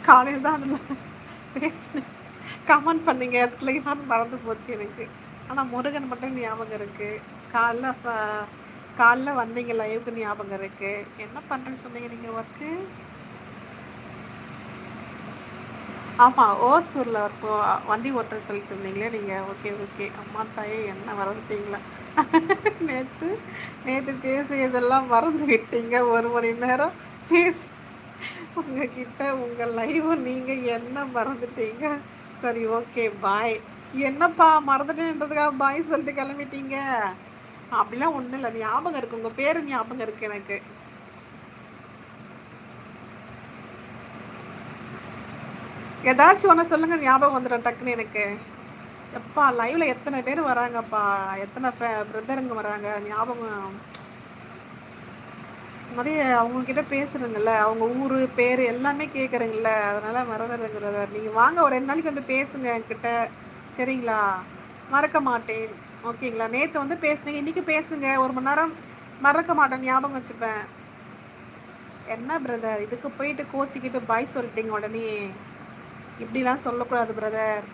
காலையில் தான் அதில் பேசினேன், கமெண்ட் பண்ணீங்க. அதுக்குள்ளே தான் மறந்து போச்சு எனக்கு. ஆனால் முருகன் மட்டும் ஞாபகம் இருக்குது. காலைல காலைல வந்தீங்க லைவுக்கு ஞாபகம் இருக்குது. என்ன பண்ணுறேன்னு சொன்னீங்க நீங்கள் ஒர்க்கு? ஆமாம், ஓசூரில் இப்போ வண்டி ஓட்டுற சொல்லிட்டு இருந்தீங்களே நீங்கள். Okay okay. அம்மா தாயே என்ன மறந்துட்டீங்களா? நேற்று நேற்று பேசியதெல்லாம் மறந்து விட்டீங்க. 1 மணி நேரம் பேசி உங்ககிட்ட உங்கள் லைவ் நீங்கள் என்ன மறந்துட்டீங்க? சரி ஓகே பாய். என்னப்பா மறந்துட்டேன்றதுக்காக பாய் சொல்லிட்டு கிளம்பிட்டீங்க? அப்படிலாம் ஒன்றும் இல்லை, ஞாபகம் இருக்குது. உங்கள் பேர் ஞாபகம் இருக்குது எனக்கு. ஏதாச்சும் ஒன்று சொல்லுங்கள், ஞாபகம் வந்துடும் டக்குன்னு எனக்கு. எப்பா லைவில் எத்தனை பேர் வராங்கப்பா, எத்தனை பிரதருங்க வராங்க, ஞாபகம் நிறைய அவங்கக்கிட்ட பேசுகிறேங்கல்ல, அவங்க ஊர் பேர் எல்லாமே கேட்குறேங்கல்ல, அதனால் மறந்துடுங்க பிரதர். நீங்கள் வாங்க, ஒரு 2 நாளைக்கு வந்து பேசுங்க என்கிட்ட, சரிங்களா? மறக்க மாட்டேன், ஓகேங்களா? நேற்று வந்து பேசுனீங்க, இன்றைக்கி பேசுங்க 1 மணி நேரம். மறக்க மாட்டேன், ஞாபகம் வச்சுப்பேன். என்ன பிரதர் இதுக்கு போயிட்டு கோச்சிக்கிட்டு பாய் சொல்லிட்டீங்க உடனே? இப்படிலாம் சொல்லக்கூடாது பிரதர்.